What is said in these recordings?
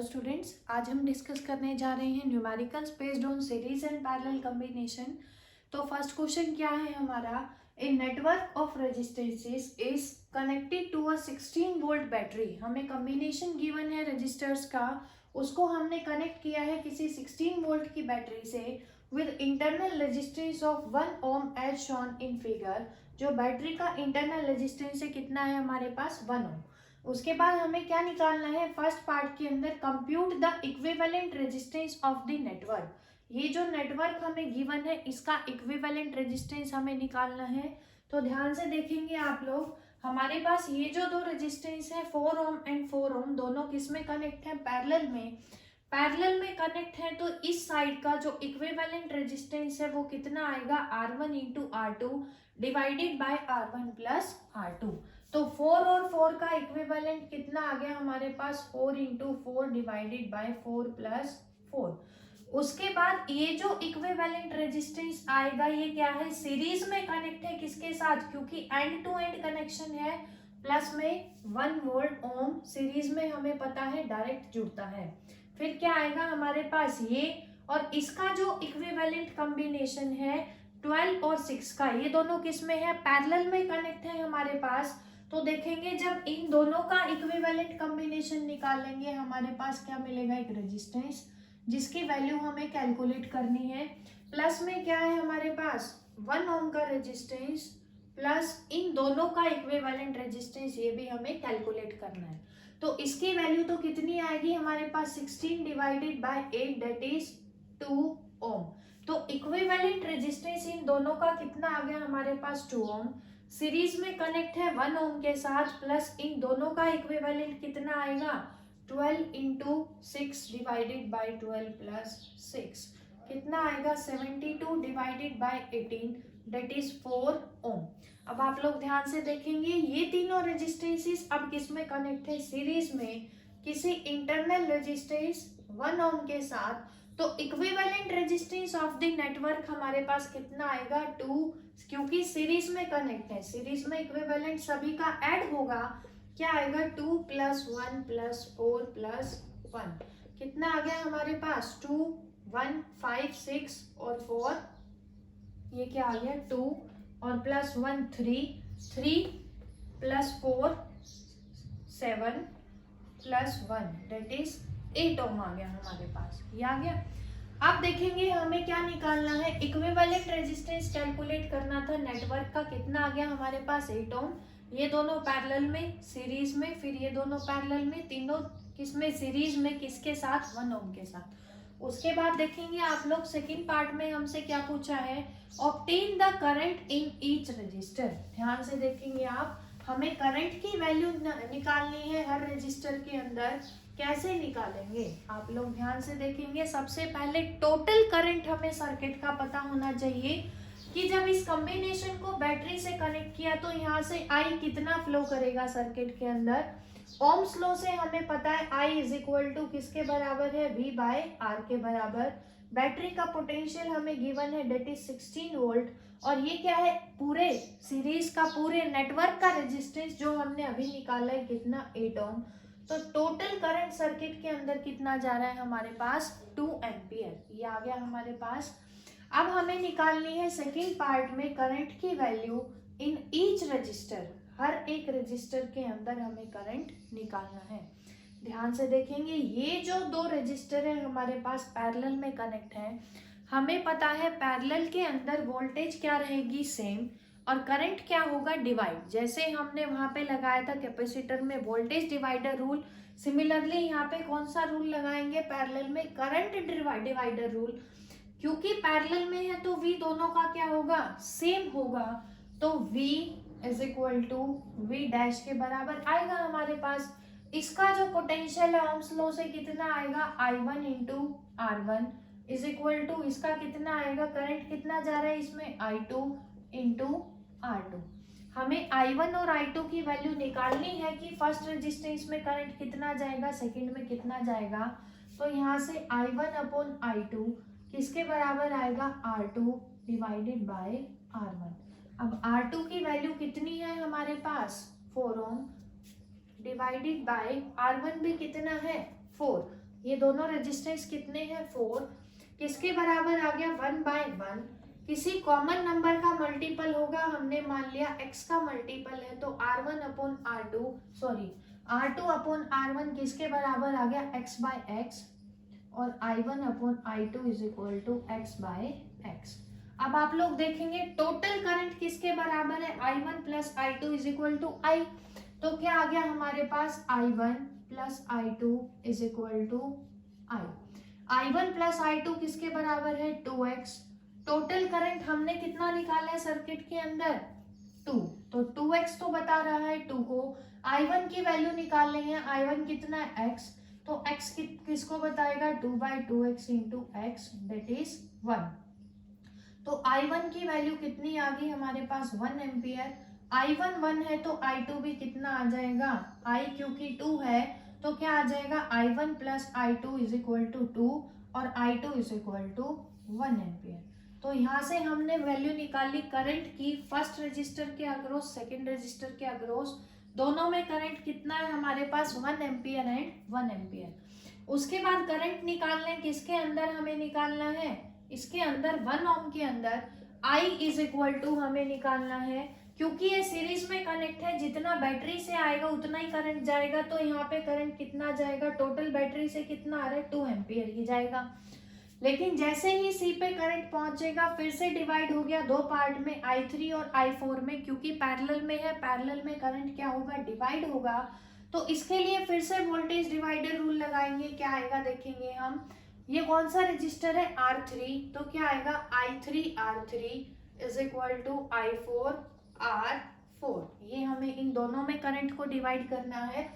Hello students, आज हम discuss करने जा रहे हैं numericals based on series and parallel combination. तो फर्स्ट क्वेश्चन क्या है हमारा, a network of resistances is connected to a 16 volt battery. हमें कॉम्बिनेशन गिवन है रजिस्टर्स का, उसको हमने कनेक्ट किया है किसी 16 वोल्ट की बैटरी से with internal resistance of 1 ohm as shown in figure. जो बैटरी का इंटरनल रेजिस्टेंस है कितना है हमारे पास, 1 ओम। उसके बाद हमें क्या निकालना है, फर्स्ट पार्ट के अंदर compute the equivalent resistance of the network. ये जो नेटवर्क हमें गिवन है इसका इक्विवेलेंट रेजिस्टेंस हमें निकालना है। तो ध्यान से देखेंगे आप लोग, हमारे पास ये जो दो रेजिस्टेंस है 4 ओम एंड 4 ओम, दोनों किस में कनेक्ट है, पैरेलल में। पैरेलल में कनेक्ट है तो इस साइड का जो इक्विवेलेंट रेजिस्टेंस है वो कितना आएगा, R1 into R2 divided by R1 plus R2। तो 4 और 4 का इक्विवेलेंट कितना आ गया हमारे पास, 4 इंटू 4 डिवाइडेड बाय 4 प्लस 4। उसके बाद ये जो इक्विवेलेंट रेजिस्टेंस आएगा ये क्या है, सीरीज में कनेक्ट है किसके साथ, क्योंकि एंड टू एंड कनेक्शन है, प्लस में 1 वोल्ट ओम सीरीज में हमें पता है डायरेक्ट जुड़ता है। फिर क्या आएगा हमारे पास ये, और इसका जो इक्विवेलेंट कॉम्बिनेशन है 12 और 6 का, ये दोनों किस में है, पैरेलल में कनेक्ट है हमारे पास। तो देखेंगे जब इन दोनों का इक्विवेलेंट कॉम्बिनेशन निकालेंगे हमारे पास क्या मिलेगा, एक रेजिस्टेंस जिसकी वैल्यू हमें कैलकुलेट करनी है। प्लस में क्या है हमारे पास, 1 ओम का रेजिस्टेंस प्लस इन दोनों का इक्विवेलेंट रेजिस्टेंस, ये भी हमें कैलकुलेट करना है। तो इसकी वैल्यू तो कितनी आएगी हमारे पास, 16 डिवाइडेड बाय 8 दैट इज 2 ओम। तो इक्विवेलेंट रेजिस्टेंस इन दोनों का कितना आ गया हमारे पास, 2 ओम। सीरीज में कनेक्ट है 1 ओम के साथ, प्लस इन दोनों का इक्विवेलेंट कितना आएगा, 12 इंटू 6 डिवाइडेड बाई 12 प्लस 6 कितना आएगा, 72 डिवाइडेड बाई 18 दैट इज 4 ओम। अब आप लोग ध्यान से देखेंगे ये तीनों रेजिस्टेंसेस अब किस में कनेक्ट है, सीरीज में किसी इंटरनल रेजिस्टेंस 1 ओम के साथ। तो equivalent resistance of the network हमारे पास कितना आएगा, 2, क्योंकि सीरीज में कनेक्ट है, सीरीज में इक्विवेलेंट सभी का ऐड होगा, क्या आएगा 2 प्लस 1 प्लस 4 प्लस 1 कितना आ गया हमारे पास, 2 1 5 6 और 4, ये क्या आ गया 2 और plus 1 3 plus 4 7 plus 1 that is 8 ओम आ गया हमारे पास, ये आ गया। अब देखेंगे हमें क्या निकालना है, इक्विवेलेंट रेजिस्टेंस कैलकुलेट करना था नेटवर्क का, कितना आ गया हमारे पास 8 ओम। ये दोनों पैरेलल में, सीरीज में, फिर ये दोनों पैरेलल में, तीनों किसमें, सीरीज में, किसके साथ, 1 ओम के साथ। उसके बाद देखेंगे आप लोग सेकंड पार्ट में हमसे क्या पूछा है, obtain the current in each resistor. ध्यान से देखेंगे आप, हमें करंट की वैल्यू निकालनी है हर रजिस्टर के अंदर। कैसे निकालेंगे आप लोग ध्यान से देखेंगे, सबसे पहले टोटल करंट हमें सर्किट का पता होना चाहिए कि जब इस कॉम्बिनेशन को बैटरी से कनेक्ट किया तो यहाँ से आई कितना फ्लो करेगा सर्किट के अंदर। ओम्स लॉ से हमें पता है आई इज इक्वल टू किसके बराबर है, V बाय आर के बराबर। बैटरी का पोटेंशियल हमें गिवन है दैट इज 16 वोल्ट, और ये क्या है, पूरे सीरीज का, पूरे नेटवर्क का रेजिस्टेंस जो हमने अभी निकाला है कितना, 8 ओम। तो टोटल करंट सर्किट के अंदर कितना जा रहा है हमारे पास, 2 एम्पियर, ये आ गया हमारे पास। अब हमें निकालनी है सेकेंड पार्ट में करंट की वैल्यू इन ईच रजिस्टर, हर एक रजिस्टर के अंदर हमें करंट निकालना है। ध्यान से देखेंगे ये जो दो रजिस्टर है हमारे पास पैरेलल में कनेक्ट है, हमें पता है पैरेलल के अंदर वोल्टेज क्या रहेगी, सेम, और करंट क्या होगा, डिवाइड। जैसे हमने वहां पे लगाया था कैपेसिटर में वोल्टेज डिवाइडर रूल, सिमिलरली यहाँ पे कौन सा रूल लगाएंगे पैरेलल में, करंट डिवाइडर रूल। क्योंकि पैरेलल में है तो V दोनों का क्या होगा, सेम होगा, तो V is equal to V dash के बराबर आएगा हमारे पास। इसका जो पोटेंशियल है ओम्स लॉ से कितना आएगा, I1 into R1 is equal to, इसका कितना आएगा, करंट कितना जा रहा है इसमें, I2 इंटू R2। हमें I1 और I2 की वैल्यू निकालनी है कि फर्स्ट रेजिस्टेंस में करंट कितना जाएगा, सेकंड में कितना जाएगा। तो यहाँ से I1 अपॉन I2 किसके बराबर आएगा, R2 डिवाइडेड बाय R1। अब R2 की वैल्यू कितनी है हमारे पास, 4 ओम, डिवाइडेड बाय R1 भी कितना है, 4। ये दोनों रेजिस्टेंस कितने हैं 4, किसके बराबर आ गया 1/1, किसी कॉमन नंबर का मल्टीपल होगा, हमने मान लिया x का मल्टीपल है तो R2/R1 किसके बराबर आ गया x/x, और I1/I2 is equal to x/x। अब आप लोग देखेंगे टोटल करंट किसके बराबर है I1 plus I2 is equal to I, तो क्या आ गया हमारे पास I1 plus I2 is equal to I1 plus I2 किसके बराबर है 2x। टोटल करंट हमने कितना निकाला है सर्किट के अंदर 2, तो 2x तो बता रहा है 2 को, I1 की वैल्यू निकालनी है, I1 कितना है x, तो x किसको बताएगा 2/2x into x that is 1। तो I1 की वैल्यू कितनी आ गई हमारे पास 1 एम्पियर, I1 1 है तो I2 भी कितना आ जाएगा, I क्योंकि 2 है तो क्या आ जाएगा I1 plus I2 is equal to 2 और I2 is equal to 1 ampere. तो यहाँ से हमने वैल्यू निकाली करंट की, फर्स्ट रजिस्टर के अक्रॉस सेकंड रजिस्टर के अक्रॉस, दोनों में करंट कितना है हमारे पास 1 एम्पियर एंड 1 एम्पियर। उसके बाद करंट निकालना है किसके अंदर, हमें निकालना है इसके अंदर 1 ओम के अंदर I इज इक्वल टू हमें निकालना है, क्योंकि ये सीरीज में कनेक्ट है, जितना बैटरी से आएगा उतना ही करंट जाएगा, तो यहाँ पे करंट कितना जाएगा, टोटल बैटरी से कितना आ रहा है 2 एम्पियर ही जाएगा। लेकिन जैसे ही सी पे करंट पहुंचेगा फिर से डिवाइड हो गया दो पार्ट में I3 और I4 में, क्योंकि पैरेलल में है, पैरेलल में करंट क्या होगा डिवाइड होगा, तो इसके लिए फिर से वोल्टेज डिवाइडर रूल लगाएंगे, क्या आएगा देखेंगे हम। ये कौन सा रजिस्टर है R3, तो क्या आएगा I3R3 is equal to I4R4, ये हमें इन दोनों में करंट को डिवाइड करना है।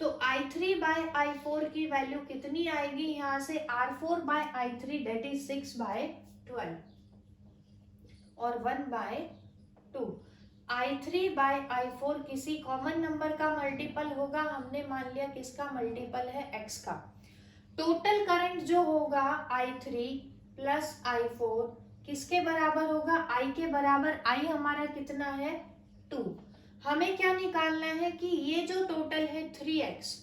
तो I3/I4 की वैल्यू कितनी आएगी यहाँ से R4/I3 दैट इज 6/12 और 1/2। I3/I4 किसी कॉमन नंबर का मल्टीपल होगा, हमने मान लिया किसका मल्टीपल है x का। टोटल करंट जो होगा I3 प्लस I4 किसके बराबर होगा, I के बराबर, I हमारा कितना है 2। हमें क्या निकालना है कि ये जो टोटल है 3x,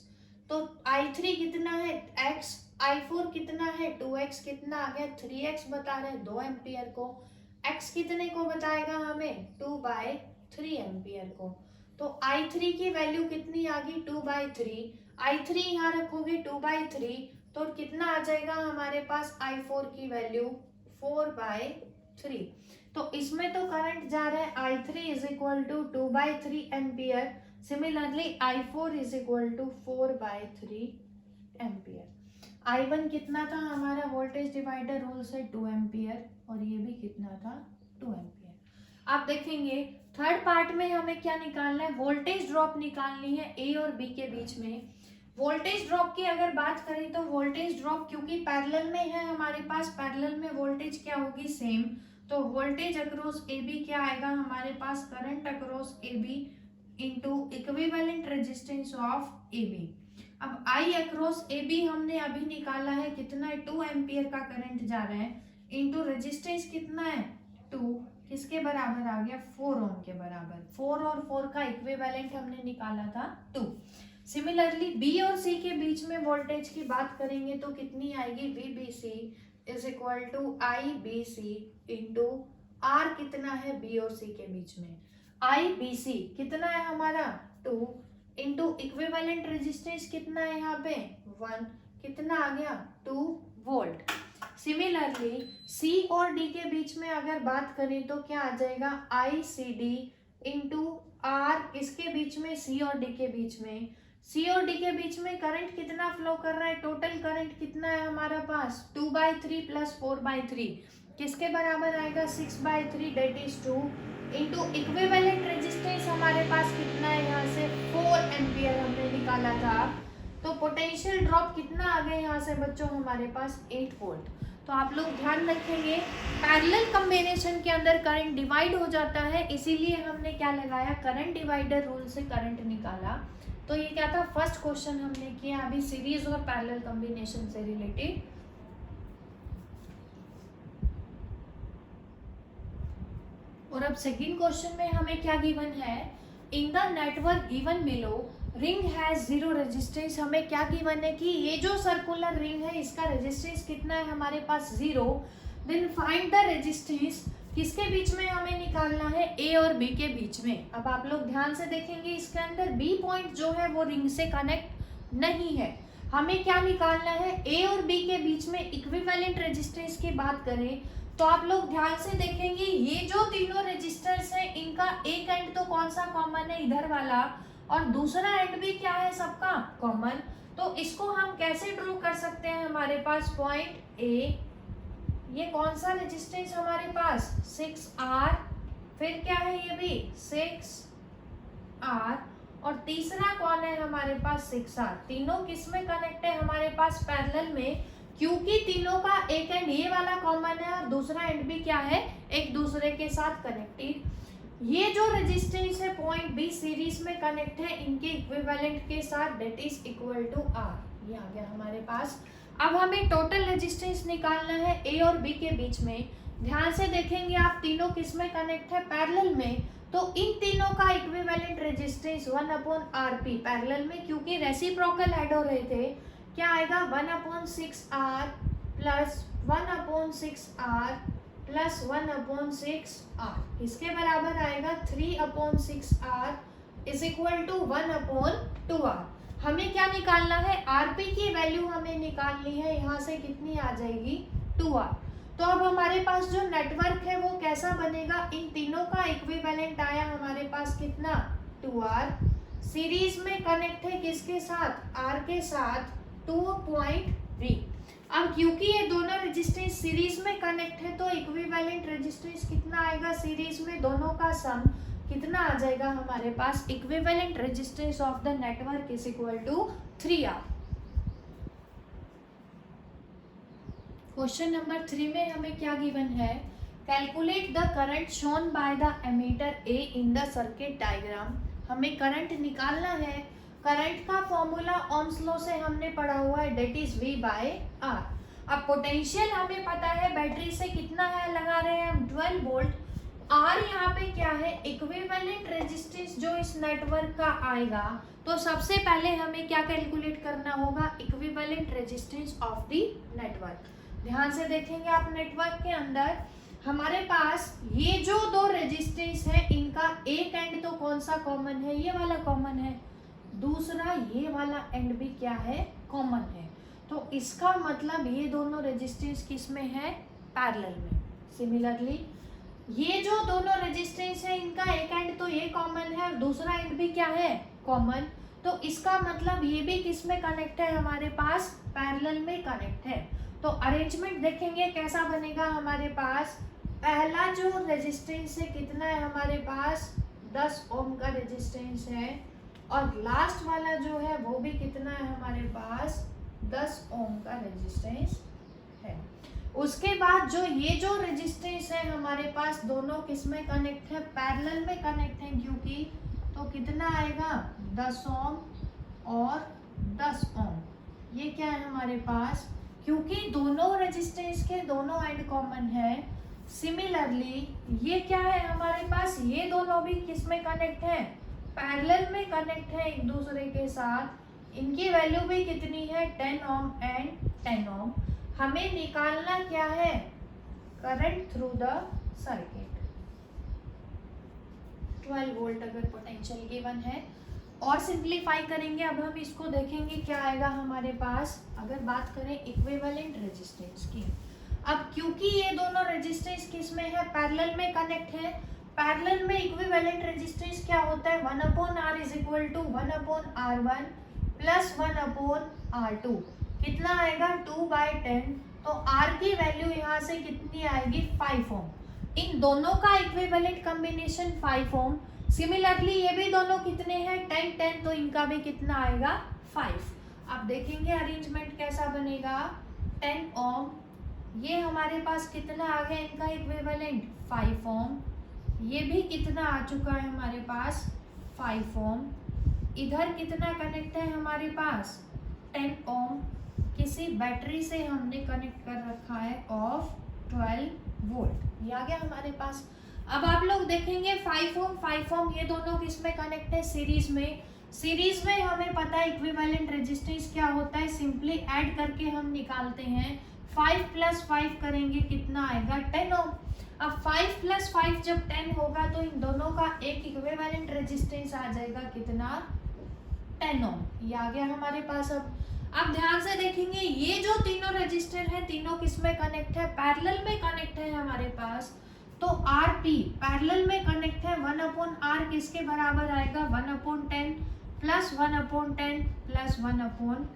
तो I3 कितना है x, I4 कितना है 2x, कितना आ गया 3x बता रहे 2 एम्पियर को, x कितने को बताएगा हमें 2/3 एम्पियर को। तो I3 की वैल्यू कितनी आ गई 2/3, I3 यहाँ रखोगे 2/3 तो कितना आ जाएगा हमारे पास I4 की वैल्यू 4/3। तो इसमें तो करंट जा रहा है I3 is equal to 2/3 ampere, similarly I4 is equal to 4/3 ampere. I1 कितना था हमारा वोल्टेज डिवाइडर रूल से 2 एम्पियर और ये भी कितना था 2 एम्पियर। आप देखेंगे थर्ड पार्ट में हमें क्या निकालना है, वोल्टेज ड्रॉप निकालनी है A और B के बीच में। वोल्टेज ड्रॉप की अगर बात करें तो वोल्टेज ड्रॉप क्योंकि पैरेलल में है हमारे पास, पैरेलल में वोल्टेज क्या होगी सेम, तो वोल्टेज अक्रॉस ए बी क्या आएगा हमारे पास, current across A B into equivalent resistance of A B. अब आई अक्रॉस ए बी हमने अभी निकाला है कितना है 2 एम्पियर का करंट जा रहा है, इंटू रेजिस्टेंस कितना है 2, किसके बराबर आ गया 4 ओम के बराबर, 4 और 4 का इक्विवेलेंट हमने निकाला था 2। सिमिलरली बी और सी के बीच में वोल्टेज की बात करेंगे तो कितनी आएगी VBC is equal to IBC into R कितना है बी और सी के बीच में, IBC कितना है हमारा 2 इंटू इक्विवेलेंट रेजिस्टेंस कितना है यहाँ पे 1, कितना आ गया 2 वोल्ट। सिमिलरली सी और डी के बीच में अगर बात करें तो क्या आ जाएगा ICD इंटू आर, इसके बीच में सी और डी के बीच में, सी और डी के बीच में करंट कितना फ्लो कर रहा है, टोटल करंट कितना है हमारा पास 2/3 प्लस 4/3 किसके बराबर आएगा 6/3 that is 2 into equivalent resistance हमारे पास कितना है यहाँ से 4 एम्पियर हमने निकाला था, तो पोटेंशियल ड्रॉप कितना आ गया यहाँ से बच्चों हमारे पास 8 वोल्ट। तो आप लोग ध्यान रखेंगे पैरेलल कॉम्बिनेशन के अंदर करंट डिवाइड हो जाता है, इसीलिए हमने क्या लगाया करंट डिवाइडर रूल से करंट निकाला। तो ये क्या था फर्स्ट क्वेश्चन हमने किया अभी सीरीज और पैरेलल कॉम्बिनेशन से रिलेटेड। और अब सेकंड क्वेश्चन में हमें क्या गिवन है, इन the network given below ring has zero resistance, हमें क्या गिवन है कि ये जो सर्कुलर रिंग है इसका रेजिस्टेंस कितना है हमारे पास 0। देन फाइंड द रेजिस्टेंस, किसके बीच में हमें निकालना है, ए और बी के बीच में। अब आप लोग ध्यान से देखेंगे इसके अंदर बी पॉइंट जो है वो रिंग से कनेक्ट नहीं है, हमें क्या निकालना है, ए और बी के बीच में इक्विवेलेंट रेजिस्टेंस की बात करें तो आप लोग ध्यान से देखेंगे ये जो तीनों रेजिस्टर्स हैं इनका एक एंड तो कौन सा कॉमन है, इधर वाला, और दूसरा एंड भी क्या है सबका कॉमन। तो इसको हम कैसे ड्रॉ कर सकते हैं, हमारे पास पॉइंट ए, ये कौन सा रेजिस्टेंस हमारे पास 6R, फिर क्या है ये भी 6R, और तीसरा कौन है हमारे पास 6R। तीनों किस में कनेक्ट है हमारे पास पैरेलल में, क्योंकि तीनों का एक एंड ये वाला कॉमन है और दूसरा एंड भी क्या है एक दूसरे के साथ कनेक्टेड। ये जो रेजिस्टेंस है पॉइंट बी सीरीज में कनेक्ट है इनके इक्विवेलेंट के साथ, that is equal to R। ये आ गया हमारे पास। अब हमें टोटल रेजिस्टेंस निकालना है ए और बी के बीच में। ध्यान से देखेंगे आप तीनों किस में कनेक्ट है पैरेलल में, तो इन तीनों का इक्विवेलेंट रेजिस्टेंस 1/RP पैरेलल में, क्योंकि रेसिप्रोकल ऐड हो रहे थे, क्या आएगा 1/6R plus 1/6R plus 1/6R, इसके बराबर आएगा 3/6R is equal to 1/2R। हमें क्या निकालना है, आरपी की वैल्यू हमें निकालनी है, यहाँ से कितनी आ जाएगी 2R। तो अब हमारे पास जो नेटवर्क है वो कैसा बनेगा, इन तीनों का इक्विवेलेंट आया हमारे पास कितना 2R, सीरीज में कनेक्ट है किसके साथ, R के साथ 2 पॉइंट V। अब क्योंकि ये दोनों रेजिस्टेंस सीरीज में कनेक्ट है तो इक्विवेलेंट रेजिस्टेंस कितना आएगा, सीरीज में दोनों का सम कितना आ जाएगा हमारे पास, equivalent resistance of the network is equal to 3R। Question number 3 में हमें क्या गिवन है, calculate the current shown by the ammeter A in the circuit diagram. हमें करंट निकालना है, करंट का फॉर्मूला ओम्स लॉ से हमने पढ़ा हुआ है, that is V by R। अब पोटेंशियल हमें पता है बैटरी से कितना है, लगा रहे हैं हम 12 वोल्ट। R यहाँ पे क्या है, इक्विवेलेंट रेजिस्टेंस जो इस नेटवर्क का आएगा, तो सबसे पहले हमें क्या कैलकुलेट करना होगा, equivalent resistance of the network. ध्यान से देखेंगे आप नेटवर्क के अंदर हमारे पास ये जो दो रेजिस्टेंस है इनका एक एंड तो कौन सा कॉमन है, ये वाला कॉमन है, दूसरा ये वाला एंड भी क्या है कॉमन है। तो इसका मतलब ये दोनों रेजिस्टेंस किस में है, पैरेलल में। सिमिलरली ये जो दोनों रेजिस्टेंस है इनका एक एंड तो ये कॉमन है और दूसरा एंड भी क्या है कॉमन, तो इसका मतलब ये भी किस में कनेक्ट है हमारे पास, पैरेलल में कनेक्ट है। तो अरेंजमेंट देखेंगे कैसा बनेगा हमारे पास, पहला जो रेजिस्टेंस है कितना है हमारे पास 10 ओम का रेजिस्टेंस है, और लास्ट वाला जो है वो भी कितना है हमारे पास 10 ओम का रेजिस्टेंस है। उसके बाद जो रेजिस्टेंस है हमारे पास दोनों किस में कनेक्ट है, पैरेलल में कनेक्ट है, क्योंकि तो कितना आएगा 10 ओम और 10 ओम, ये क्या है हमारे पास, क्योंकि दोनों रेजिस्टेंस के दोनों एंड कॉमन है। सिमिलरली ये क्या है हमारे पास, ये दोनों भी किस में कनेक्ट है, पैरेलल में कनेक्ट है एक दूसरे के साथ, इनकी वैल्यू भी कितनी है 10 ओम एंड 10 ओम। हमें निकालना क्या है, current through the circuit, 12 volt अगर पोटेंशियल गिवन है। और सिंप्लीफाई करेंगे, अब हम इसको देखेंगे क्या आएगा हमारे पास, अगर बात करें इक्विवेलेंट रेजिस्टेंस की। अब क्योंकि ये दोनों रेजिस्टेंस किस में है, पैरेलल में कनेक्ट है, पैरेलल में इक्विवेलेंट रेजिस्टेंस क्या होता है 1/R is equal to 1/R1 plus 1/R2, कितना आएगा 2/10। तो R की वैल्यू यहाँ से कितनी आएगी 5 ओम, इन दोनों का इक्विवेलेंट कॉम्बिनेशन 5 ओम। सिमिलरली ये भी दोनों कितने हैं 10 10, तो इनका भी कितना आएगा 5। अब देखेंगे अरेंजमेंट कैसा बनेगा, 10 ओम, ये हमारे पास कितना आ गया इनका इक्विवेलेंट 5 ओम, ये भी कितना आ चुका है हमारे पास 5 ओम, इधर कितना कनेक्ट है हमारे पास 10 ओम, किसी बैटरी से हमने कनेक्ट कर रखा है ऑफ 12 वोल्ट, ये आ गया हमारे पास। अब आप लोग देखेंगे 5 ओम ये दोनों किस में कनेक्ट है, सीरीज में। सीरीज में हमें पता है इक्विवेलेंट रेजिस्टेंस क्या होता है, सिंपली ऐड करके हम निकालते हैं। 5 + 5 करेंगे कितना आएगा 10 ओम। अब 5 + 5 जब 10 होगा तो इन दोनों का एक इक्विवेलेंट रेजिस्टेंस आ जाएगा कितना 10 ओम। ये आ गया हमारे पास। अब ध्यान से देखेंगे ये जो तीनों रजिस्टर है तीनों किस में कनेक्ट है, पैरेलल में कनेक्ट है हमारे पास। तो RP पैरेलल में कनेक्ट है, 1/R किसके बराबर आएगा 1/10 + 1/10 + 1/10।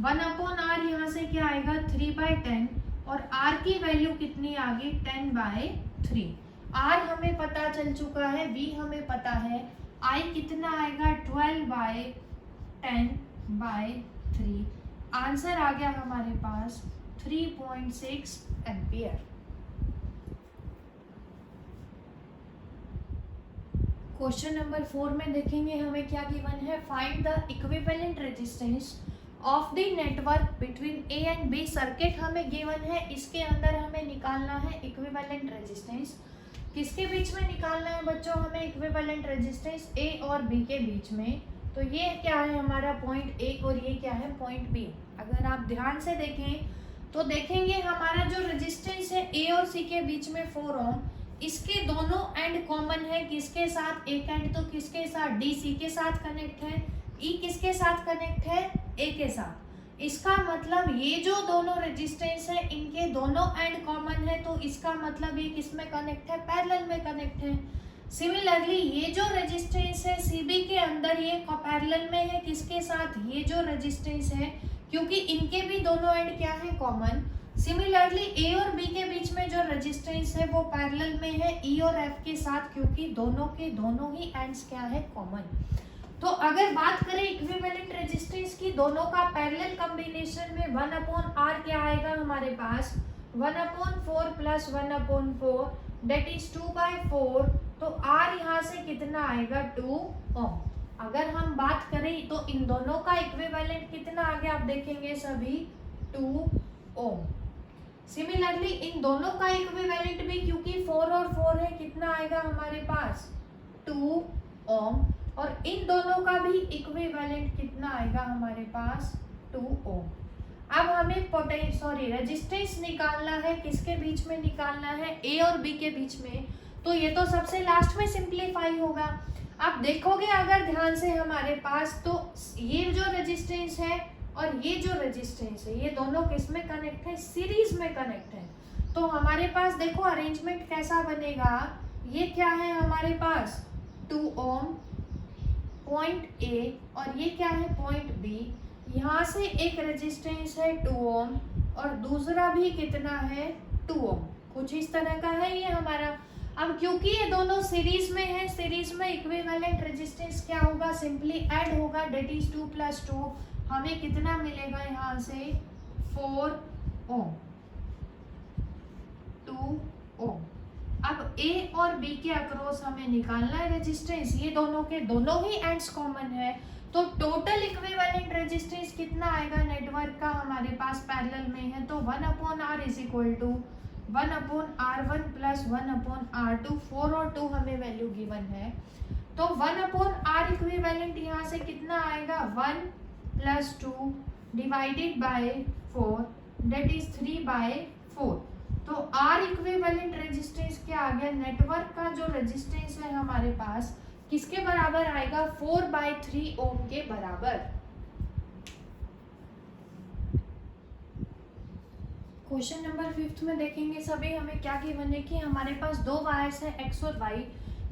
1/R यहाँ से क्या आएगा 3/10 और R की वैल्यू कितनी आ गई 10/3। R हमें पता चल चुका है, V हमें पता है, I कितना आएगा 12/10/3। आंसर आ गया हमारे पास 3.6 एम्पियर। क्वेश्चन नंबर 4 में देखेंगे हमें क्या गिवन है, find the equivalent resistance of the network between A and B circuit हमें गिवन है। इसके अंदर हमें निकालना है इक्विवेलेंट रेजिस्टेंस। किसके बीच में निकालना है बच्चों, हमें इक्विवेलेंट रेजिस्टेंस ए और बी के बीच में। तो ये क्या है हमारा पॉइंट ए और ये क्या है पॉइंट बी। अगर आप ध्यान से देखें तो देखेंगे हमारा जो रेजिस्टेंस है ए और सी के बीच में 4 ओम, इसके दोनों एंड कॉमन है। किसके साथ, एक एंड तो किसके साथ डी सी के साथ कनेक्ट है, ई किसके साथ कनेक्ट है ए के साथ। इसका मतलब ये जो दोनों रेजिस्टेंस है इनके दोनों एंड कॉमन है, तो इसका मतलब ये किस में कनेक्ट है, पैरेलल में कनेक्ट है। सिमिलरली ये जो रेजिस्टेंस है सीबी के अंदर ये पैरेलल में है किसके साथ, ये जो रेजिस्टेंस है, क्योंकि इनके भी दोनों एंड क्या है कॉमन। सिमिलरली ए और बी के बीच में जो रेजिस्टेंस है वो पैरेलल में है ई और एफ के साथ, क्योंकि दोनों के दोनों ही एंड्स क्या है कॉमन। तो अगर बात करें इक्विवेलेंट रेजिस्टेंस की, दोनों का पैरेलल कॉम्बिनेशन में 1/R क्या आएगा हमारे पास 1/4 + 1/4 दैट इज 2/4। तो R यहाँ से कितना आएगा 2 ओम। अगर हम बात करें तो इन दोनों का इक्विवेलेंट कितना आ गया, आप देखेंगे सभी 2 ओम। सिमिलरली इन दोनों का इक्विवेलेंट भी, क्योंकि 4 और 4 है, कितना आएगा हमारे पास 2 ओम। और इन दोनों का भी इक्विवेलेंट कितना आएगा हमारे पास 2 ओम। अब हमें रेजिस्टेंस निकालना है, किसके बीच में निकालना है, ए और बी के बीच में। तो ये तो सबसे लास्ट में सिंप्लीफाई होगा। अब देखोगे अगर ध्यान से हमारे पास, तो ये जो रेजिस्टेंस है और ये जो रेजिस्टेंस है ये दोनों किस में कनेक्ट है, सीरीज में कनेक्ट है। तो हमारे पास देखो अरेंजमेंट कैसा बनेगा, ये क्या है हमारे पास 2 ओम पॉइंट ए और ये क्या है पॉइंट बी। यहाँ से एक रेजिस्टेंस है 2 ओम और दूसरा भी कितना है 2 ओम। कुछ इस तरह का है ये हमारा। अब क्योंकि ये दोनों सीरीज में है, सीरीज में इक्विवेलेंट रेजिस्टेंस क्या होगा, सिंपली ऐड होगा, डेट इज 2 + 2। हमें कितना मिलेगा यहाँ से 4 ओम 2 ओम। अब ए और बी के अक्रॉस हमें निकालना है रेजिस्टेंस, ये दोनों के दोनों ही एंड्स कॉमन है। तो टोटल इक्विवेलेंट रेजिस्टेंस कितना आएगा नेटवर्क का, हमारे पास पैरेलल में है, तो 1/R = 1/R1 + 1/R2। 4 और 2 हमें वैल्यू गिवन है। तो 1/R इक्विवेलेंट यहाँ से कितना आएगा 1 + 2 / 4 दैट इज 3/4। तो R इक्विवेलेंट रेजिस्टेंस क्या आ गया, नेटवर्क का जो रेजिस्टेंस है हमारे पास किसके बराबर आएगा 4/3 ओम के बराबर। क्वेश्चन नंबर 5 में देखेंगे सभी हमें क्या गिवन है कि हमारे पास दो वायर्स है X और Y,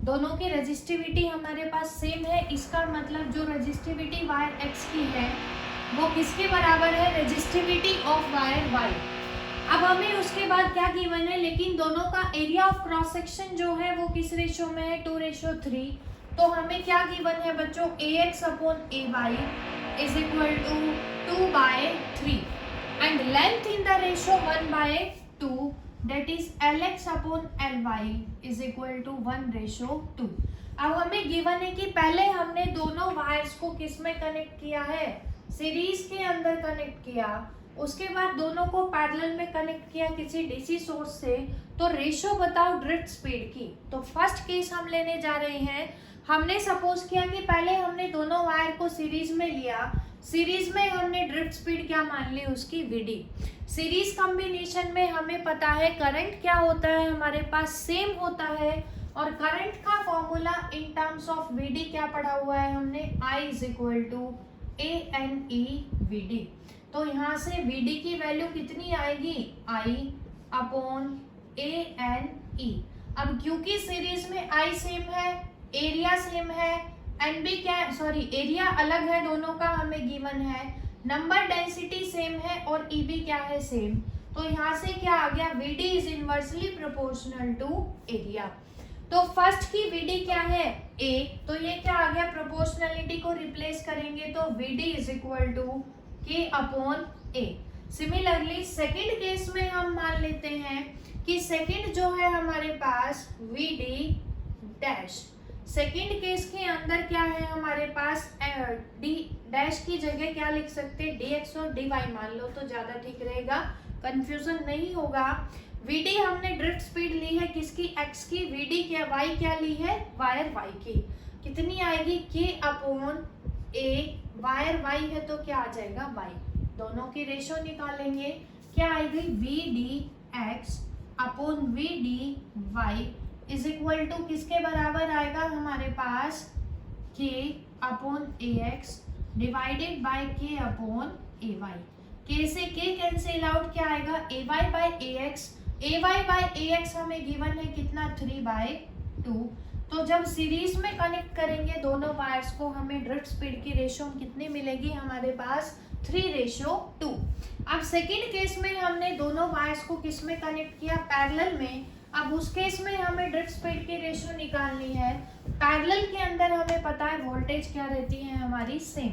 दोनों की रेजिस्टिविटी हमारे पास सेम है। इसका मतलब जो रेजिस्टिविटी वायर X की है वो किसके बराबर है, रेजिस्टिविटी ऑफ वायर Y। अब हमें उसके बाद क्या गिवन है, लेकिन दोनों का एरिया ऑफ क्रॉस सेक्शन जो है वो किस रेशो में है 2:3। तो हमें क्या गिवन है बच्चों AX/AY = 2/3 and length in the ratio 1/2 that is LX/LY = 1:2। अब हमें गिवन है कि पहले हमने दोनों वायर्स को किस में कनेक्ट किया है, सीरीज के अंदर कनेक्ट किया, उसके बाद दोनों को पैरेलल में कनेक्ट किया किसी डीसी सोर्स से। तो रेशो बताओ ड्रिफ्ट स्पीड की। तो फर्स्ट केस हम लेने जा रहे हैं, हमने सपोज किया कि पहले हमने दोनों वायर को सीरीज में लिया, सीरीज में हमने ड्रिफ्ट स्पीड क्या मान ली उसकी Vd। सीरीज कॉम्बिनेशन में हमें पता है करंट क्या होता है हमारे पास सेम होता है, और करंट का formula in terms of Vd क्या पढ़ा हुआ है हमने, I is equal to ANE/Vd। तो यहाँ से Vd की वैल्यू कितनी आएगी, I अपॉन ANE। अब क्योंकि सीरीज में I सेम है, एरिया सेम है, NB क्या, सॉरी एरिया अलग है दोनों का हमें गिवन है, नंबर डेंसिटी सेम है और EB क्या है सेम, तो यहाँ से क्या आ गया, Vd is inversely proportional to area. तो फर्स्ट की Vd क्या है A, तो ये क्या आ गया, प्रोपोर्शनलिटी को रिप्लेस करेंगे तो Vd is equal to K upon A। Similarly second case में हम मान लेते हैं कि सेकेंड जो है हमारे पास Vd डैश, सेकेंड केस के अंदर क्या है हमारे पास डी डैश की जगह क्या लिख सकते हैं, dx और dy मान लो तो ज्यादा ठीक रहेगा, कंफ्यूजन नहीं होगा। Vd हमने ड्रिफ्ट स्पीड ली है किसकी, x की, Vd क्या y क्या ली है, वायर y की, कितनी आएगी K upon A, wire y है तो क्या आ जाएगा y, दोनों की रेशो निकालेंगे, क्या आएगी Vdx upon Vdy is equal to किसके बराबर आएगा हमारे पास, K upon AX divided by K upon AY। K से K कैंसिल आउट, क्या आएगा AY by AX, AY by AX हमें गिवन है कितना 3/2। तो जब सीरीज में कनेक्ट करेंगे दोनों वायर्स को हमें ड्रिफ्ट स्पीड की रेशो कितनी मिलेगी हमारे पास 3:2। अब सेकेंड केस में हमने दोनों वायर्स को किस में कनेक्ट किया, पैरेलल में। अब उस केस में हमें ड्रिफ्ट स्पीड की रेशो निकालनी है, पैरेलल के अंदर हमें पता है वोल्टेज क्या रहती है हमारी सेम,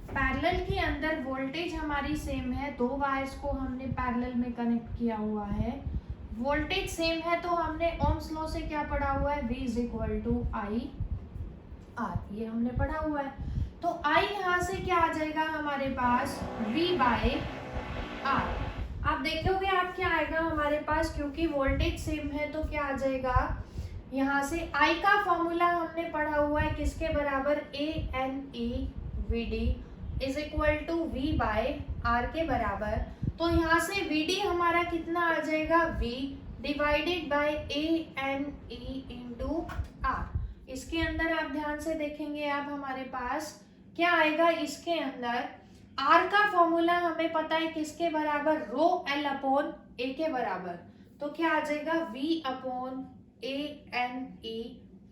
पैरेलल के अंदर वोल्टेज हमारी सेम है, दो वायर्स को हमने पैरेलल में कनेक्ट किया हुआ है, वोल्टेज सेम है तो हमने ओम्स लॉ से क्या पढ़ा हुआ है, V is equal to I R, ये हमने पढ़ा हुआ है। तो I यहाँ से क्या आ जाएगा हमारे पास V बाय R। आप देखोगे आप क्या आएगा हमारे पास, क्योंकि वोल्टेज सेम है तो क्या आ जाएगा, यहाँ से I का फॉर्मूला हमने पढ़ा हुआ है किसके बराबर, ANE/Vd is equal to V by R के बराबर। तो यहाँ से Vd हमारा कितना आ जाएगा, V divided by ANE into R। इसके अंदर आप ध्यान से देखेंगे आप हमारे पास क्या आएगा, इसके अंदर R का फॉर्मूला हमें पता है किसके बराबर, रो L अपॉन A के बराबर, तो क्या आ जाएगा V upon ANE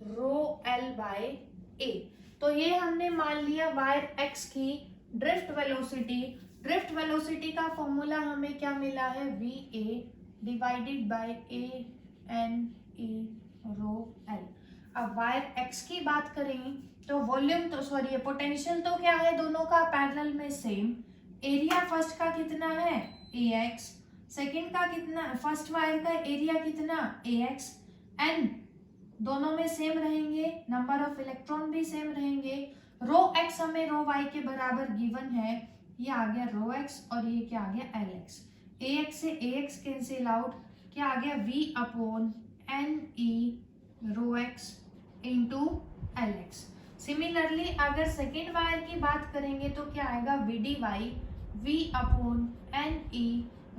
rho L by A। तो ये हमने मान लिया वायर X की ड्रिफ्ट वेलोसिटी, ड्रिफ्ट वेलोसिटी का फॉर्मूला हमें क्या मिला है, VA divided by ANE rho L। अब वायर X की बात करें तो वॉल्यूम तो सॉरी पोटेंशियल तो क्या है दोनों का पैरेलल में सेम, एरिया फर्स्ट का कितना है AX, सेकंड का कितना, फर्स्ट वायर का एरिया कितना AX, N दोनों में सेम रहेंगे, नंबर ऑफ इलेक्ट्रॉन भी सेम रहेंगे, रो X हमें रो Y के बराबर गिवन है, ये आ गया रो X और ये क्या आ गया LX, AX से AX कैंसिल आउट, क्या आ गया V अपॉन NE रो X इंटू LX। सिमिलरली अगर सेकेंड वायर की बात करेंगे तो क्या आएगा, Vdy V अपॉन NE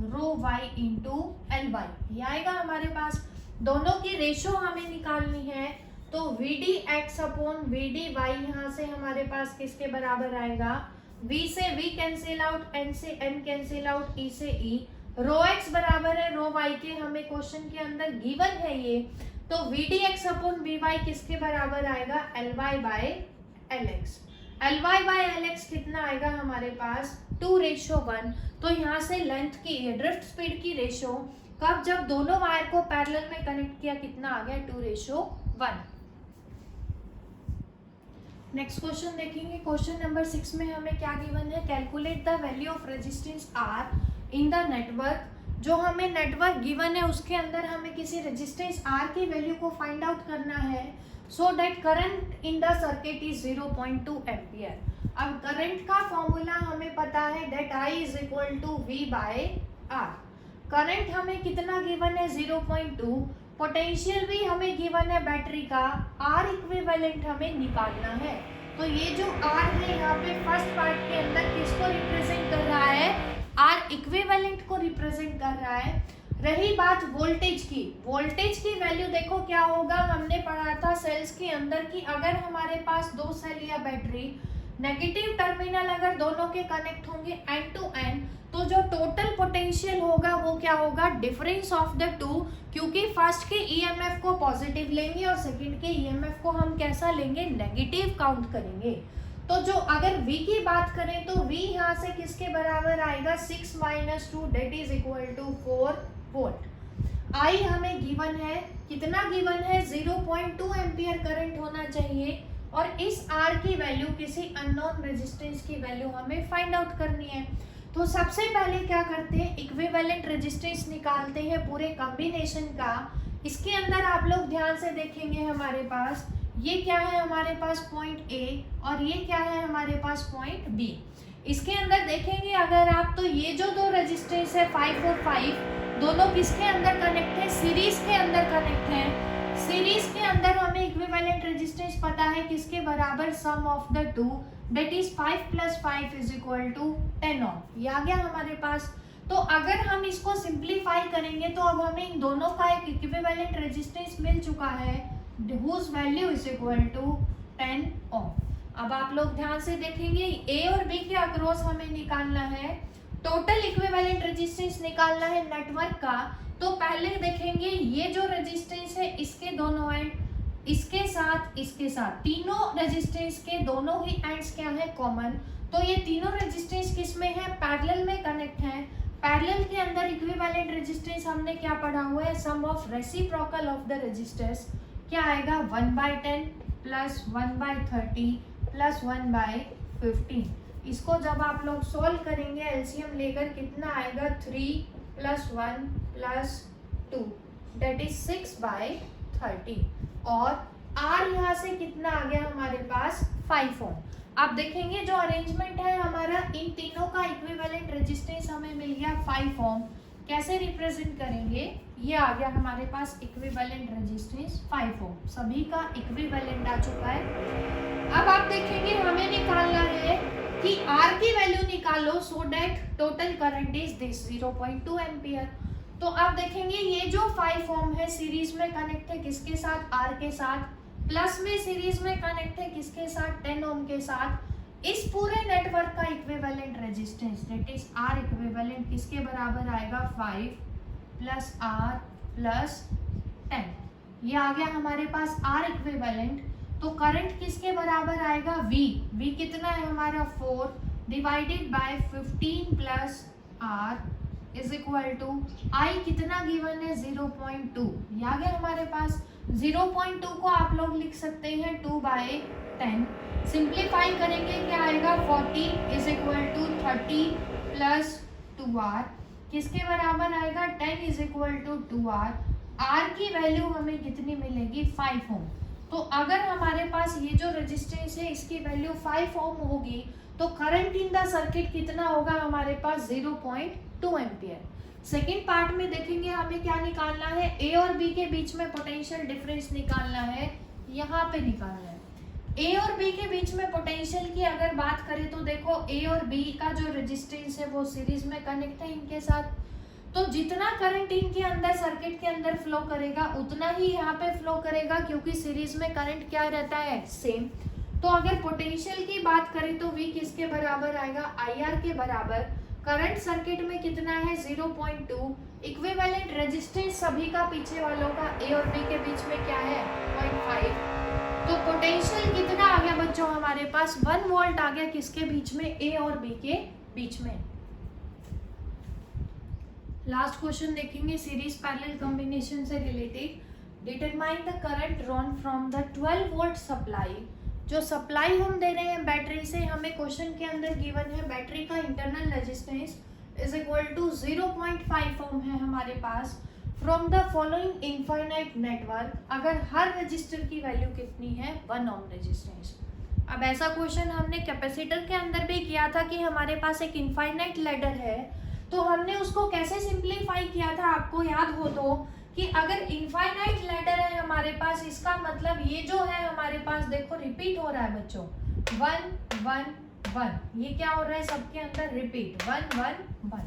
रो Y इंटू LY, ये आएगा हमारे पास। दोनों की रेशो हमें निकालनी है तो Vdx अपॉन Vdy यहाँ से हमारे पास किसके बराबर आएगा, V से V कैंसिल आउट, N से N कैंसिल आउट, E से E, रो X बराबर है रो Y के, हमें क्वेश्चन के अंदर गिवन है ये, तो Vdx अपॉन Vy किसके बराबर आएगा, Ly by Lx। Ly by Lx कितना आएगा हमारे पास 2:1। तो यहाँ से लेंथ की ड्रिफ्ट स्पीड की रेशो कब, जब दोनों वायर को पैरेलल में कनेक्ट किया कितना आ गया 2:1। नेक्स्ट क्वेश्चन देखेंगे, क्वेश्चन नंबर 6 में हमें क्या गिवन है, calculate the value of resistance R in the network. जो हमें नेटवर्क गिवन है उसके अंदर हमें किसी रेजिस्टेंस R की वैल्यू को फाइंड आउट करना है, so that current in the circuit is 0.2 ampere. अब करंट का फॉर्मूला हमें पता है that I is equal to V by R। Current हमें कितना गिवन है 0.2, पोटेंशियल भी हमें गिवन है बैटरी का, आर इक्विवेलेंट हमें निकालना है। तो ये जो आर है यहाँ पे फर्स्ट पार्ट के अंदर किसको रिप्रेजेंट कर रहा है, आर इक्विवेलेंट को रिप्रेजेंट कर रहा है। रही बात वोल्टेज की, वोल्टेज की वैल्यू देखो क्या होगा, हमने पढ़ा था सेल्स के अंदर कि अगर हमारे पास दो सेल या बैटरी नेगेटिव टर्मिनल अगर दोनों के कनेक्ट होंगे एंड टू एंड, तो जो टोटल पोटेंशियल होगा वो क्या होगा, डिफरेंस ऑफ द टू, क्योंकि फर्स्ट के ईएमएफ को पॉजिटिव लेंगे और सेकंड के ईएमएफ को हम कैसा लेंगे, नेगेटिव काउंट करेंगे। तो जो अगर V की बात करें तो V यहाँ से किसके बराबर आएगा, 6 - 2 that is equal to 4 volt. I हमें गिवन है, कितना गिवन है, 0.2 एम्पियर करंट होना चाहिए और इस R की वैल्यू किसी अननोन रेजिस्टेंस की वैल्यू हमें फाइंड आउट करनी है। तो सबसे पहले क्या करते हैं, इक्विवेलेंट रेजिस्टेंस निकालते हैं पूरे कॉम्बिनेशन का। इसके अंदर आप लोग ध्यान से देखेंगे, हमारे पास ये क्या है, हमारे पास पॉइंट ए और ये क्या है, हमारे पास पॉइंट बी। इसके अंदर देखेंगे अगर आप, तो ये जो दो रेजिस्टेंस है 5 और 5 दोनों किसके अंदर कनेक्ट है, सीरीज के अंदर कनेक्ट है। सीरीज के अंदर हमें इक्विवेलेंट रेजिस्टेंस पता है किसके बराबर, sum of the two that is 5 + 5 is equal to 10 ohm. ये आ गया हमारे पास। तो अगर हम इसको सिंप्लीफाई करेंगे तो अब हमें इन दोनों का एक इक्विवेलेंट रेजिस्टेंस मिल चुका है whose value is equal to 10 ओम। अब आप लोग ध्यान से देखेंगे, ए और बी के अक्रॉस हमें निकालना है, टोटल इक्विवेलेंट रेजिस्टेंस निकालना है नेटवर्क का। तो पहले देखेंगे ये जो रेजिस्टेंस है इसके दोनों एंड, इसके साथ तीनों रेजिस्टेंस के दोनों ही एंड्स क्या है, कॉमन। तो ये तीनों रेजिस्टेंस किस में है, पैरेलल में कनेक्ट है। पैरेलल के अंदर इक्विवेलेंट रेजिस्टेंस हमने क्या पढ़ा हुआ है, sum of reciprocal of the resistance क्या आएगा, 1/10 + 1/30 + 1/15। इसको जब आप लोग सॉल्व करेंगे एलसीएम लेकर कितना आएगा, 3 + 1 + 2 दैट इज 6/30। और आर यहाँ से कितना आ गया हमारे पास, 5 ओम। आप देखेंगे जो अरेंजमेंट है हमारा, इन तीनों का इक्विवेलेंट रेजिस्टेंस हमें मिल गया 5 ओम। कैसे रिप्रेजेंट करेंगे, ये आ गया हमारे पास इक्विवेलेंट रेजिस्टेंस 5 ओम, सभी का इक्विवेलेंट आ चुका है। अब आप देखेंगे हमें निकालना है कि R की वैल्यू निकालो so that total current is this 0.2 ampere. तो आप देखेंगे ये जो 5 ओम है सीरीज में कनेक्ट है किसके साथ, R के साथ, प्लस में सीरीज में कनेक्ट है किसके साथ, 10 ओम के साथ। इस पूरे नेटवर्क का equivalent resistance that is R equivalent किसके बराबर आएगा, 5 + R + 10। ये आ गया हमारे पास R इक्विवेलेंट। तो करंट किसके बराबर आएगा, V कितना है हमारा, 4 divided by 15 + R is equal to I कितना गिवन है, 0.2। ये आ गया हमारे पास। 0.2 को आप लोग लिख सकते हैं 2/10। सिंप्लीफाई करेंगे क्या आएगा, 40 इज इक्वल टू 30 + 2R किसके बराबर आएगा, 10 is equal to 2R। R की वैल्यू हमें कितनी मिलेगी, 5 ओम। तो अगर हमारे पास ये जो रेजिस्टेंस है इसकी वैल्यू 5 ओम होगी तो करंट इन द सर्किट कितना होगा हमारे पास, 0.2 एम्पियर। सेकेंड पार्ट में देखेंगे हमें क्या निकालना है, ए और बी के बीच में पोटेंशियल डिफरेंस निकालना है, यहाँ पे निकालना है। ए और बी के बीच में पोटेंशियल की अगर बात करें तो देखो ए और बी का जो रेजिस्टेंस है वो सीरीज में कनेक्ट है इनके साथ। तो जितना करंट इनके अंदर सर्किट के अंदर फ्लो करेगा उतना ही यहाँ पे फ्लो करेगा, क्योंकि सीरीज में करंट क्या रहता है, सेम। तो अगर पोटेंशियल की बात करें तो V किसके बराबर आएगा, IR के बराबर। करंट सर्किट में कितना है, 0.2। इक्विवेलेंट रेजिस्टेंस सभी का पीछे वालों का A और B के बीच में क्या है, 0.5। तो पोटेंशियल कितना आ गया बच्चों हमारे पास, 1 वोल्ट आ गया किसके बीच में, A और B के बीच में। लास्ट क्वेश्चन देखेंगे सीरीज पैरेलल कॉम्बिनेशन से related. Determine the current drawn from the 12 volt supply. जो सप्लाई हम दे रहे हैं बैटरी से, हमें क्वेश्चन के अंदर गिवन है बैटरी का internal resistance is equal to 0.5 ohm है हमारे पास from the following infinite network. अगर हर रजिस्टर की वैल्यू कितनी है, 1 ओम रेजिस्टेंस। अब ऐसा क्वेश्चन हमने कैपेसिटर के अंदर भी किया था कि हमारे पास एक इनफाइनाइट लैडर है, तो हमने उसको कैसे सिंप्लीफाई किया था, आपको याद हो तो कि अगर इनफाइनाइट लैडर है हमारे पास, इसका मतलब ये जो है हमारे पास देखो रिपीट हो रहा है बच्चों, 1 1 1, ये क्या हो रहा है सबके अंदर रिपीट 1 1 1।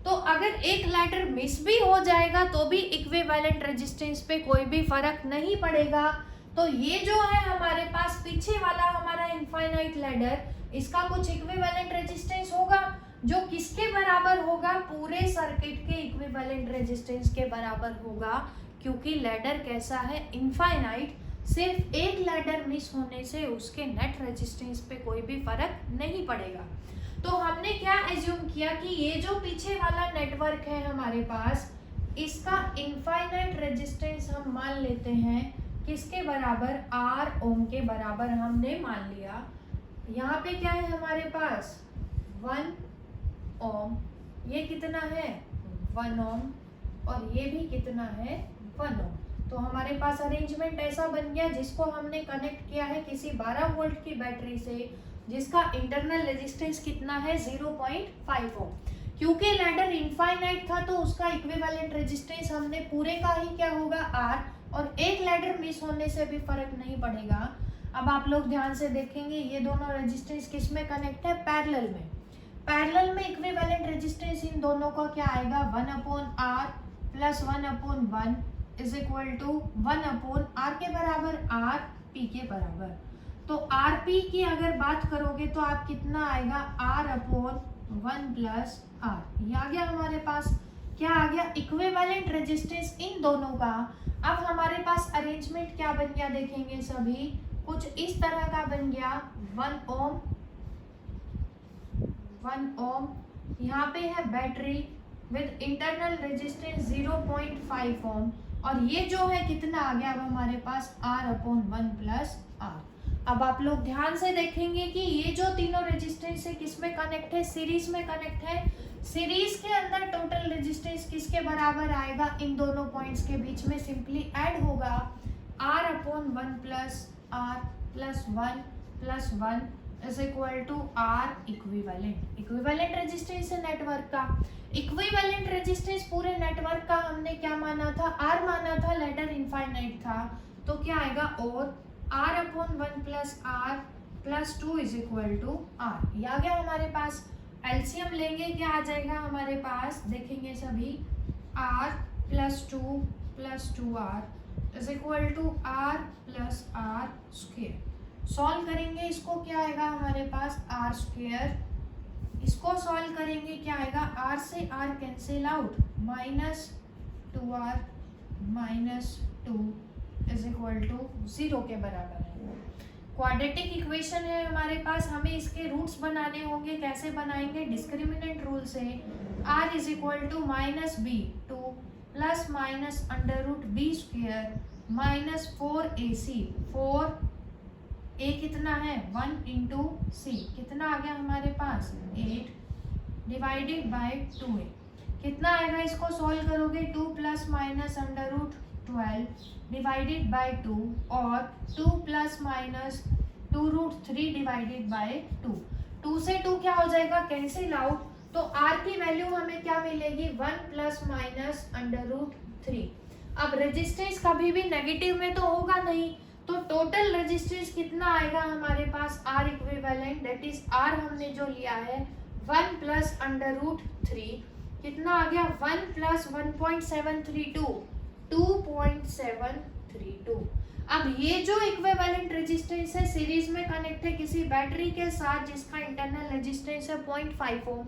तो अगर एक लैडर मिस भी हो जाएगा तो भी इक्विवेलेंट रेजिस्टेंस पे कोई भी फर्क नहीं पड़ेगा। तो ये जो है हमारे पास पीछे वाला हमारा इनफाइनाइट लैडर, इसका कुछ इक्विवेलेंट रेजिस्टेंस होगा जो किसके बराबर होगा, पूरे सर्किट के इक्विवेलेंट रेजिस्टेंस के बराबर होगा, क्योंकि लैडर कैसा है इनफाइनाइट, सिर्फ एक लैडर मिस होने से उसके नेट रेजिस्टेंस पे कोई भी फर्क नहीं पड़ेगा। तो हमने क्या एज्यूम किया कि ये जो पीछे वाला नेटवर्क है हमारे पास, इसका इनफाइनाइट रेजिस्टेंस हम मान लेते हैं किसके बराबर, R ओम के बराबर हमने मान लिया। यहाँ पे क्या है हमारे पास 1 ओम, ये कितना है 1 ओम, और ये भी कितना है 1 ओम। तो हमारे पास अरेंजमेंट ऐसा बन गया जिसको हमने कनेक्ट किया है किसी 12 वोल्ट की बैटरी से, जिसका इंटरनल रेजिस्टेंस कितना है 0.5 ओम। क्योंकि लैडर इनफाइनाइट था तो उसका इक्विवेलेंट रेजिस्टेंस हमने पूरे का ही क्या होगा R, और एक लैडर मिस होने से भी फर्क नहीं पड़ेगा। अब आप लोग ध्यान से देखेंगे ये दोनों रेजिस्टेंस किस में कनेक्ट है, पैरेलल में। पैरेलल में इक्विवेलेंट रेजिस्टेंस इन दोनों का क्या आएगा 1/R plus 1/1 is equal to 1/R के बराबर R P के बराबर। तो RP की अगर बात करोगे तो आप कितना आएगा R/1 प्लस R, ये आ गया हमारे पास, क्या आ गया इक्विवेलेंट रेजिस्टेंस इन दोनों का। अब हमारे पास अरेंजमेंट क्या बन गया देखेंगे सभी, कुछ इस तरह का बन गया 1 ओम 1 ओम, यहाँ पे है बैटरी विद इंटरनल रेजिस्टेंस 0.5 ओम, और ये जो है कितना आ गया अब हमारे पास R/1 प्लस R। अब आप लोग ध्यान से देखेंगे कि ये जो तीनों रेजिस्टेंस है किस में कनेक्ट है, सीरीज में कनेक्ट है। सीरीज के अंदर टोटल रेजिस्टेंस किसके बराबर आएगा, इन दोनों पॉइंट्स के बीच में सिंपली ऐड होगा R/1 plus R plus 1 plus 1 is equal to R equivalent. Equivalent resistance है नेटवर्क का, इक्विवेलेंट रेजिस्टेंस पूरे नेटवर्क का हमने क्या माना था, R माना था, लैडर इनफाइनाइट था, तो क्या आएगा और R/1 plus R plus 2 is equal to R। ये आ गया हमारे पास। एलसीएम लेंगे क्या आ जाएगा हमारे पास, देखेंगे सभी R plus 2 plus 2R is equal to R plus R square. Solve करेंगे इसको क्या आएगा हमारे पास R स्क्वायर, इसको सॉल्व करेंगे क्या आएगा, R से R cancel out, -2R minus 2 is equal to 0 के बराबर है। क्वाड्रेटिक इक्वेशन है हमारे पास, हमें इसके रूट्स बनाने होंगे, कैसे बनाएंगे, डिस्क्रिमिनेंट रूल से। R is equal to -b 2 plus minus √b square minus 4ac, 4a कितना है 1 इंटू c, कितना आ गया हमारे पास 8 डिवाइडेड बाय 2a, कितना आएगा इसको सॉल्व करोगे 2 प्लस माइनस √12 डिवाइडेड बाय 2 और 2 प्लस माइनस 2√3 डिवाइडेड बाय 2, 2 से 2 क्या हो जाएगा कैंसिल आउट, तो R की वैल्यू हमें क्या मिलेगी 1 प्लस माइनस √3। अब रेजिस्टेंस कभी भी नेगेटिव में तो होगा नहीं, तो टोटल रेजिस्टेंस कितना आएगा हमारे पास R equivalent, that is R हमने जो लिया है 1 प्लस √3, कितना आ गया 1 प्लस 1.732 2.732। अब ये जो इक्विवेलेंट रेजिस्टेंस है सीरीज में कनेक्ट है किसी बैटरी के साथ जिसका इंटरनल रेजिस्टेंस है 0.5 ओम,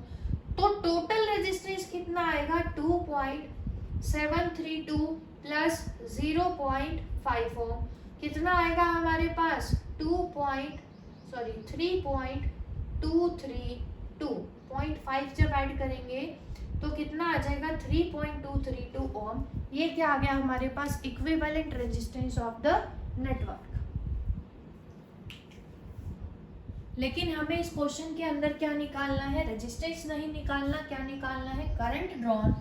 तो टोटल रेजिस्टेंस कितना आएगा 2.732 प्लस 0.5 ओम, कितना आएगा हमारे पास 3.232, 0.5 जब ऐड करेंगे तो कितना आ जाएगा 3.232 ओम। ये क्या आ गया हमारे पास equivalent resistance of the network. लेकिन हमें इस क्वेश्चन के अंदर क्या निकालना है, रेजिस्टेंस नहीं निकालना, क्या निकालना है करंट ड्रॉन।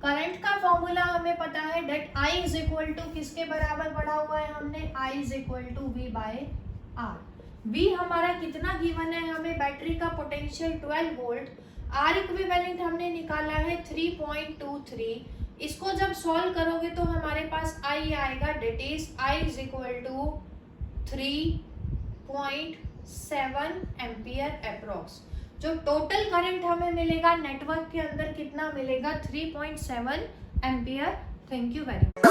करंट का फॉर्मूला हमें पता है that I is equal to किसके बराबर पढ़ा हुआ है हमने, I is equal to V by R। V हमारा कितना गिवन है हमें, बैटरी का पोटेंशियल 12 वोल्ट, R इक्विवेलेंट हमने निकाला है 3.23, इसको जब सॉल्व करोगे तो हमारे पास आई आएगा, that is I is equal to 3.7 ampere approx. जो टोटल करंट हमें मिलेगा नेटवर्क के अंदर कितना मिलेगा, 3.7 ampere. Thank you very much.